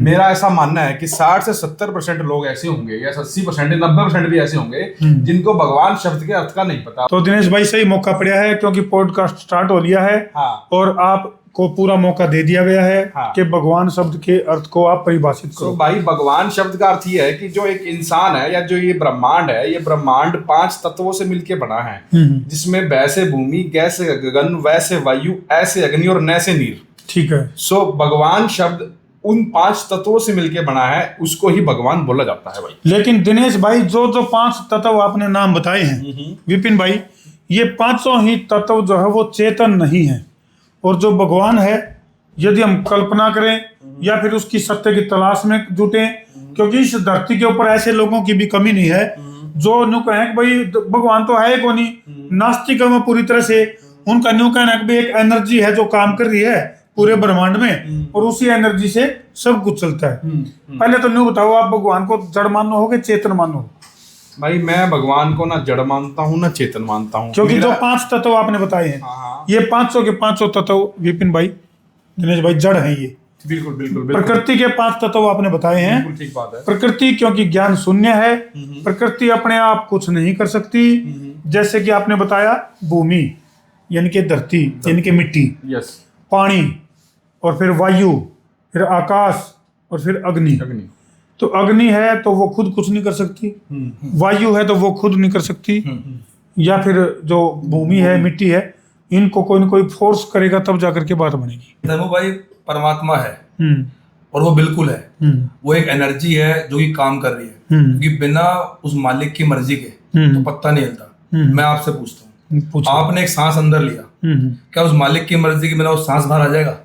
मेरा ऐसा मानना है कि 60 से 70% लोग ऐसे होंगे या 80% 90% भी ऐसे होंगे जिनको भगवान शब्द के अर्थ का नहीं पता। तो दिनेश भाई सही मौका पड़ा है क्योंकि पॉडकास्ट स्टार्ट हो लिया है। हाँ। और आपको पूरा मौका दे दिया गया है। हाँ। कि भगवान शब्द के अर्थ को आप परिभाषित करो। तो भाई भगवान शब्द का अर्थ ये है कि जो एक इंसान है या जो ये ब्रह्मांड है, ये ब्रह्मांड 5 तत्वों से मिलकर बना है, जिसमें वैसे भूमि, गैसे गगन, वैसे वायु, ऐसे अग्नि और नैसे नीर। ठीक है। सो भगवान शब्द उन 5 तत्वों से मिलकर बना है, उसको ही भगवान बोला जाता है भाई। लेकिन दिनेश भाई जो 5 तत्व आपने नाम बताए हैं विपिन भाई, ये 5 ही तत्व जो है वो चेतन नहीं है। और जो भगवान है, यदि हम कल्पना करें या फिर उसकी सत्य की तलाश में जुटे, क्योंकि इस धरती के ऊपर ऐसे लोगों की भी कमी नहीं है जो न्यू कहें कि भाई भगवान तो है कौन ही, नास्तिक में पूरी तरह से उनका न्यू कहना है कि भाई एक एनर्जी है जो काम कर रही है पूरे ब्रह्मांड में और उसी एनर्जी से सब कुछ चलता है। पहले तो न्यू बताओ, आप भगवान को जड़ मानो हो कि चेतन मानो? भाई मैं भगवान को ना जड़ मानता हूँ ना चेतन मानता हूँ, क्योंकि जो 5 तत्व आपने बताए हैं, ये 500 के 500 तत्व विपिन भाई, दिनेश भाई, जड़ है ये। बिल्कुल बिल्कुल। प्रकृति के 5 तत्व आपने बताए हैं। ठीक बात है। प्रकृति क्योंकि ज्ञान शून्य है, प्रकृति अपने आप कुछ नहीं कर सकती। जैसे कि आपने बताया भूमि यानी कि धरती यानी कि मिट्टी, यस, पानी, और फिर वायु, फिर आकाश, और फिर अग्नि। तो अग्नि है तो वो खुद कुछ नहीं कर सकती, वायु है तो वो खुद नहीं कर सकती, या फिर जो भूमि है, मिट्टी है, इनको कोई ना कोई फोर्स करेगा तब जाकर के बात बनेगी। धर्मो भाई परमात्मा है और वो बिल्कुल है, वो एक एनर्जी है जो कि काम कर रही है, क्योंकि बिना उस मालिक की मर्जी के तो पत्ता नहीं हिलता। मैं आपसे पूछता हूँ, आपने एक सांस अंदर लिया, क्या उस मालिक की मर्जी के बिना वो सांस बाहर आ जाएगा?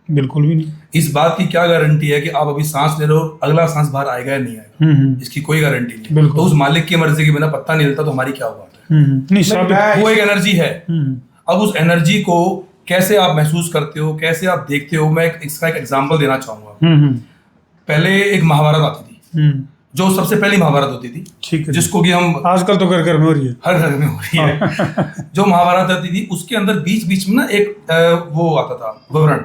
बिल्कुल भी नहीं। इस बात की क्या गारंटी है कि आप अभी सांस ले रहे हो, अगला सांस बाहर आएगा या नहीं आएगा? इसकी कोई गारंटी नहीं। तो उस मालिक की मर्जी के बिना पत्ता नहीं हिलता, तो हमारी क्या बात है? नहीं, वो एक एनर्जी है। अब उस एनर्जी को कैसे आप महसूस करते हो, कैसे आप देखते हो, मैं इसका एक एग्जाम्पल देना चाहूंगा। पहले एक महाभारत आती थी, जो सबसे पहली महाभारत होती थी, ठीक है, जिसको कि हम आजकल तो घर घर में हो रही है, हर घर में हो रही है। जो महाभारत आती थी उसके अंदर बीच बीच में ना एक वो आता था विवरण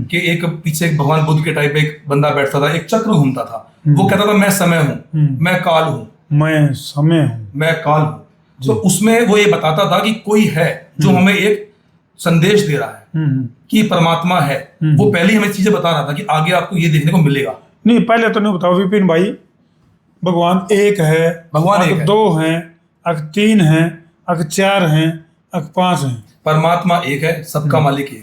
कि एक पीछे एक भगवान बुद्ध के टाइप एक बंदा बैठता था, एक चक्र घूमता था, वो कहता था मैं समय हूँ, मैं काल हूँ, मैं समय हूँ, मैं काल हूँ। तो उसमें वो ये बताता था कि कोई है जो हमें एक संदेश दे रहा है कि परमात्मा है। वो पहले हमें चीजें बता रहा था कि आगे आपको ये देखने को मिलेगा। नहीं, पहले तो नहीं बताओ विपिन भाई, भगवान एक है, भगवान एक है, 2 हैं, 3 हैं, 4 हैं, 5 हैं। परमात्मा एक है, सबका मालिक एक है।